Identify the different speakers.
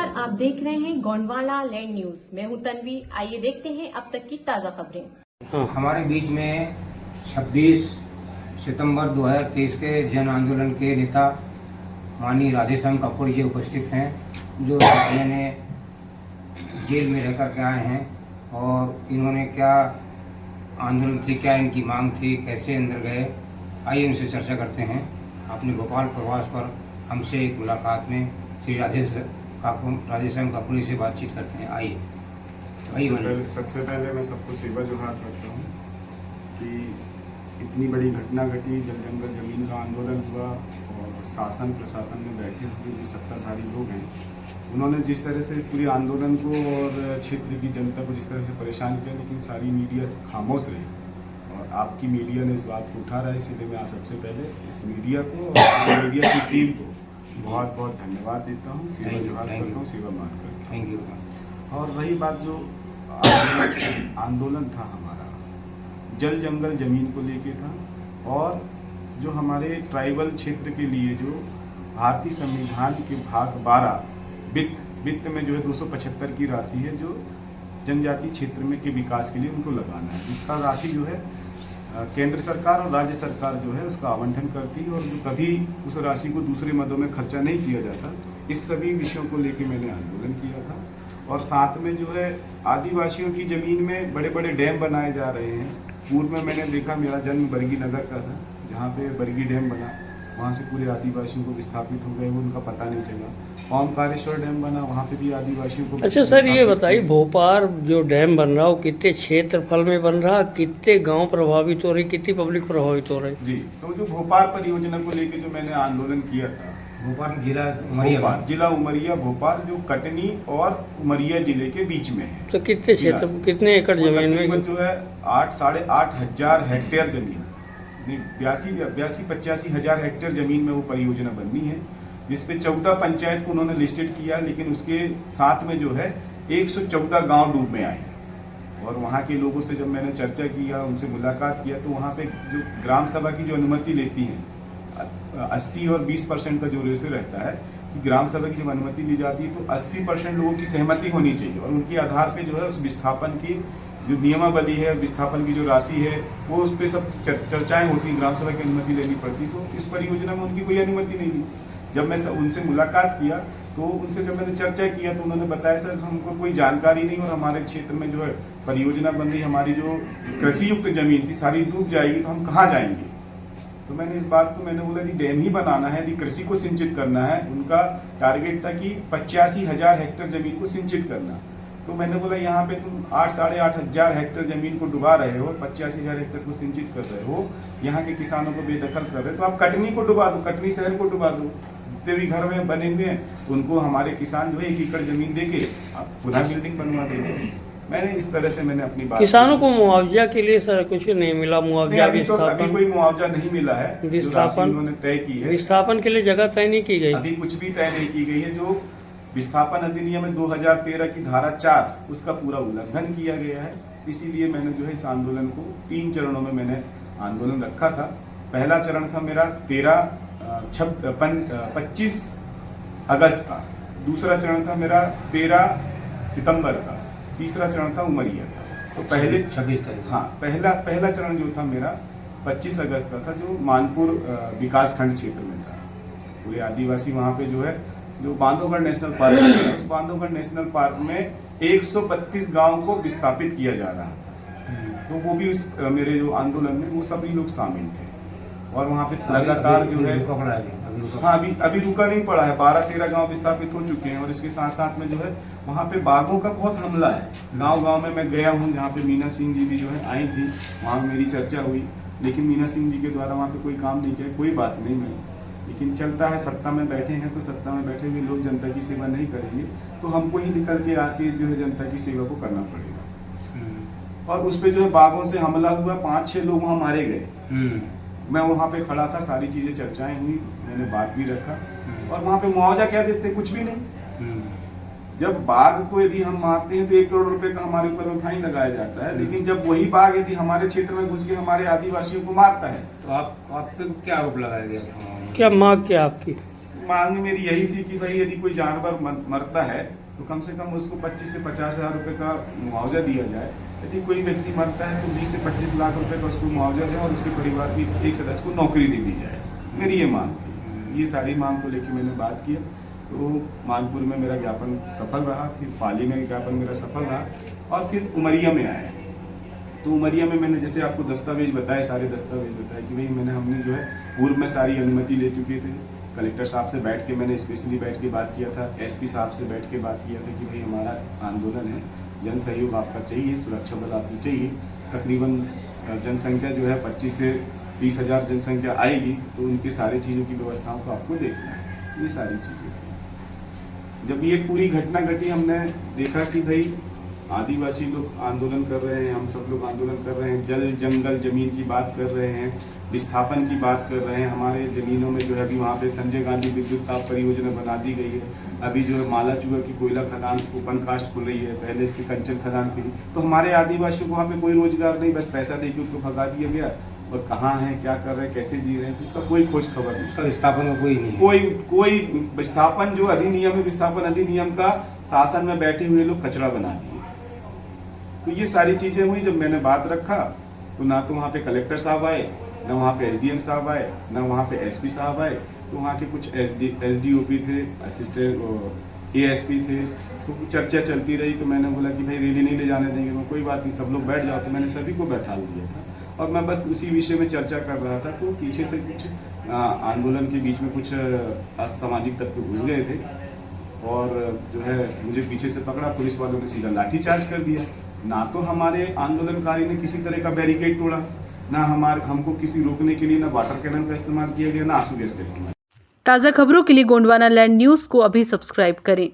Speaker 1: नमस्कार, आप देख रहे हैं गोंडवाना लैंड न्यूज। मैं हूं तन्वी। आइए देखते हैं अब तक की ताजा खबरें।
Speaker 2: हमारे बीच में 26 सितंबर 2023 के जन आंदोलन के नेता माननीय राधेश्याम कपूर जी उपस्थित हैं, जो मैंने जेल में रह कर के आए हैं और इन्होंने क्या आंदोलन थी, क्या इनकी मांग थी, कैसे अंदर गए, आइए उनसे चर्चा करते हैं। अपने भोपाल प्रवास पर हमसे एक मुलाकात में श्री राधेश्याम कपूर से बातचीत करते हैं। आइए।
Speaker 3: सबसे पहले मैं सबको सेवा जोहार करता हूँ कि इतनी बड़ी घटना घटी, जल जंगल जमीन का आंदोलन हुआ और शासन प्रशासन में बैठे हुए जो सत्ताधारी लोग हैं, उन्होंने जिस तरह से पूरे आंदोलन को और क्षेत्र की जनता को जिस तरह से परेशान किया, लेकिन सारी मीडिया खामोश रही और आपकी मीडिया ने इस बात को उठा रहा है। इसलिए मैं सबसे पहले इस मीडिया को और मीडिया की टीम को बहुत बहुत धन्यवाद देता हूँ, सेवा जोहार करता हूँ, सेवा मान करता हूँ।
Speaker 2: Thank you.
Speaker 3: और रही बात जो आंदोलन था हमारा, जल जंगल जमीन को लेके था और जो हमारे ट्राइबल क्षेत्र के लिए जो भारतीय संविधान के भाग 12 वित्त में जो है 275 की राशि है, जो जनजाति क्षेत्र में के विकास के लिए उनको लगाना है। इसका राशि जो है केंद्र सरकार और राज्य सरकार जो है उसका आवंटन करती है और जो कभी उस राशि को दूसरे मदों में खर्चा नहीं किया जाता। इस सभी विषयों को लेके मैंने आंदोलन किया था और साथ में जो है आदिवासियों की ज़मीन में बड़े बड़े डैम बनाए जा रहे हैं। पूर्व में मैंने देखा, मेरा जन्म बरगी नगर का था, जहाँ पे बरगी डैम बना, वहाँ से पूरे आदिवासियों को विस्थापित हो गए, वो उनका पता नहीं चला। ओमकारेश्वर डैम बना, वहाँ पे भी आदिवासियों को।
Speaker 4: अच्छा सर, ये बताइए भोपाल जो डैम बन रहा है वो कितने क्षेत्रफल में बन रहा है, कितने गांव प्रभावित हो रही, कितनी पब्लिक प्रभावित हो रही?
Speaker 3: जी, तो जो भोपाल परियोजना को लेकर जो मैंने आंदोलन किया था,
Speaker 2: भोपाल जिला उमरिया
Speaker 3: भोपाल जो कटनी और उमरिया जिले के बीच में है।
Speaker 4: तो कितने क्षेत्र, कितने एकड़ जमीन में?
Speaker 3: जो है 8-8.5 हजार हेक्टेयर जमीन, 82-85 हजार हेक्टेयर जमीन में वो परियोजना बननी है, जिसपे 14 पंचायत को उन्होंने लिस्टेड किया, लेकिन उसके साथ में जो है 114 गांव डूब में आए। और वहाँ के लोगों से जब मैंने चर्चा किया, उनसे मुलाकात किया, तो वहाँ पे जो ग्राम सभा की जो अनुमति लेती है 80 और 20% का जो रेशो रहता है कि ग्राम सभा की जब अनुमति ली जाती है तो 80% लोगों की सहमति होनी चाहिए और उनके आधार पे जो है उस विस्थापन की जो नियमावली है, विस्थापन की जो राशि है, वो उस पर सब चर्चाएं होती, ग्राम सभा की अनुमति लेनी पड़ती। तो इस परियोजना में उनकी कोई अनुमति नहीं ली। जब मैं उनसे मुलाकात किया तो उनसे जब मैंने चर्चा किया तो उन्होंने बताया, सर हमको कोई जानकारी नहीं और हमारे क्षेत्र में जो है परियोजना बन रही, हमारी जो कृषि युक्त जमीन थी सारी डूब जाएगी, तो हम कहाँ जाएंगे। तो मैंने इस बात को मैंने बोला कि डैम ही बनाना है, यदि कृषि को सिंचित करना है। उनका टारगेट था कि 85 हजार हेक्टेयर जमीन को सिंचित करना। तो मैंने बोला यहाँ पे तुम 8-8.5 हजार हेक्टेयर जमीन को डुबा रहे हो, 85 हजार हेक्टेयर को सिंचित कर रहे हो, यहाँ के किसानों को बेदखल कर रहे हो, तो आप कटनी को डुबा दो, कटनी शहर को डुबा दो। जितने भी घर में बने हुए हैं उनको हमारे किसान जो है 1 एकड़ जमीन देके आप पुनः बिल्डिंग बनवा देंगे। मैंने इस तरह से मैंने अपनी बात। किसानों
Speaker 4: को मुआवजा के लिए सर कुछ नहीं मिला? मुआवजा
Speaker 3: अभी कोई मुआवजा नहीं मिला है। विस्थापन उन्होंने तय की है,
Speaker 4: विस्थापन के लिए जगह तय नहीं की गई,
Speaker 3: अभी कुछ भी तय नहीं की गई है। जो विस्थापन अधिनियम में 2013 की धारा 4 उसका पूरा उल्लंघन किया गया है। इसीलिए मैंने जो है इस आंदोलन को 3 चरणों में मैंने आंदोलन रखा था। पहला चरण था मेरा 25 अगस्त का, दूसरा चरण था मेरा 13 सितंबर का, तीसरा चरण था उमरिया का। तो पहले
Speaker 2: 26 तारीख,
Speaker 3: हाँ, पहला चरण जो था मेरा 25 अगस्त का था, जो मानपुर विकास खंड क्षेत्र में था। पूरे आदिवासी वहाँ पे जो है जो बांधवगढ़ नेशनल पार्क है, उस बांधवगढ़ नेशनल पार्क में 132 गांव को विस्थापित किया जा रहा था। तो वो भी उस मेरे जो आंदोलन में वो सभी लोग शामिल थे और वहाँ पे लगातार जो है हाँ अभी रुका नहीं पड़ा है। 12-13 गांव विस्थापित हो चुके हैं और इसके साथ साथ में जो है वहाँ पे बाघों का बहुत हमला है। गांव में मैं गया हूँ, जहाँ पे मीना सिंह जी भी जो है आई थी, वहाँ मेरी चर्चा हुई, लेकिन मीना सिंह जी के द्वारा वहाँ पे कोई काम नहीं किया। कोई बात नहीं, मैं लेकिन चलता है, सत्ता में बैठे हैं तो सत्ता में बैठे हुए लोग जनता की सेवा नहीं करेंगे तो हमको ही निकल के आके जो है जनता की सेवा को करना पड़ेगा। और उस पर जो है बाघों से हमला हुआ, 5-6 लोग वहाँ मारे गए। मैं वहाँ पे खड़ा था, सारी चीजें चर्चाएं हुई, मैंने बात भी रखा। और वहाँ पे मुआवजा क्या देते, कुछ भी नहीं। जब बाघ को यदि हम मारते हैं तो 1 करोड़ रुपए का हमारे ऊपर में फाइन लगाया जाता है, लेकिन जब वही बाघ यदि हमारे क्षेत्र में घुस के हमारे आदिवासियों को मारता है
Speaker 2: तो आप पे क्या आरोप लगाया गया था?
Speaker 4: क्या मांग क्या आपकी?
Speaker 3: मांग मेरी यही थी कि भाई यदि कोई जानवर मरता है तो कम से कम उसको 25 से 50 हज़ार रुपये का मुआवजा दिया जाए। यदि कोई व्यक्ति मरता है तो 20 से 25 लाख रुपए का उसको मुआवजा दें और उसके परिवार की एक सदस्य को नौकरी दे दी जाए। मेरी ये मांग थी। ये सारी मांग को लेकर मैंने बात किया, तो मानपुर में मेरा ज्ञापन सफल रहा, फिर पाली में ज्ञापन मेरा सफल रहा और फिर उमरिया में आया। तो उमरिया में मैंने जैसे आपको दस्तावेज बताए, सारे दस्तावेज बताए कि भाई हमने जो है पूर्व में सारी अनुमति ले चुके थे। कलेक्टर साहब से बैठ के मैंने स्पेशली बैठ के बात किया था, एसपी साहब से बैठ के बात किया था कि भाई हमारा आंदोलन है, जन सहयोग आपका चाहिए, सुरक्षा बल आपकी चाहिए। तकरीबन जनसंख्या जो है 25 से 30 हज़ार जनसंख्या आएगी, तो उनकी सारी चीज़ों की व्यवस्थाओं को आपको देखना है। ये सारी चीज़ें थी। जब ये पूरी घटना घटी, हमने देखा कि भाई आदिवासी लोग आंदोलन कर रहे हैं, हम सब लोग आंदोलन कर रहे हैं, जल जंगल जमीन की बात कर रहे हैं, विस्थापन की बात कर रहे हैं। हमारे ज़मीनों में जो है अभी वहाँ पे संजय गांधी विद्युत ताप परियोजना बना दी गई है। अभी जो है माला चुआ की कोयला खदान ओपन कास्ट खुल रही है, पहले इसकी कंचन खदान खुली। तो हमारे आदिवासियों को वहाँ पे कोई रोजगार नहीं, बस पैसा दे के उसको भगा दिया गया। और कहाँ हैं, क्या कर रहे हैं, कैसे जी रहे हैं, इसका कोई खोज खबर नहीं।
Speaker 2: उसका विस्थापन में कोई नहीं,
Speaker 3: कोई विस्थापन जो अधिनियम है, विस्थापन अधिनियम का शासन में बैठे हुए लोग कचरा बना दिए। तो ये सारी चीजें हुई। जब मैंने बात रखा तो ना तो वहाँ पे कलेक्टर साहब आए, ना वहाँ पे एसडीएम साहब आए, ना वहाँ पे एसपी साहब आए। तो वहाँ के कुछ एसडीओपी थे, असिस्टेंट एएसपी थे। तो चर्चा चलती रही। तो मैंने बोला कि भाई रैली नहीं ले जाने देंगे। तो कोई बात नहीं, सब लोग बैठ जाओ। तो मैंने सभी को बैठा दिया था और मैं बस उसी विषय में चर्चा कर रहा था। तो पीछे से कुछ आंदोलन के बीच में कुछ असामाजिक तत्व घुस गए थे और जो है मुझे पीछे से पकड़ा। पुलिस वालों ने सीधा लाठीचार्ज कर दिया। ना तो हमारे आंदोलनकारी ने किसी तरह का बैरिकेड तोड़ा, ना हमको किसी रोकने के लिए ना वाटर कैनन का इस्तेमाल किया गया, ना आंसू गैस का इस्तेमाल।
Speaker 1: ताज़ा खबरों के लिए गोंडवाना लैंड न्यूज़ को अभी सब्सक्राइब करें।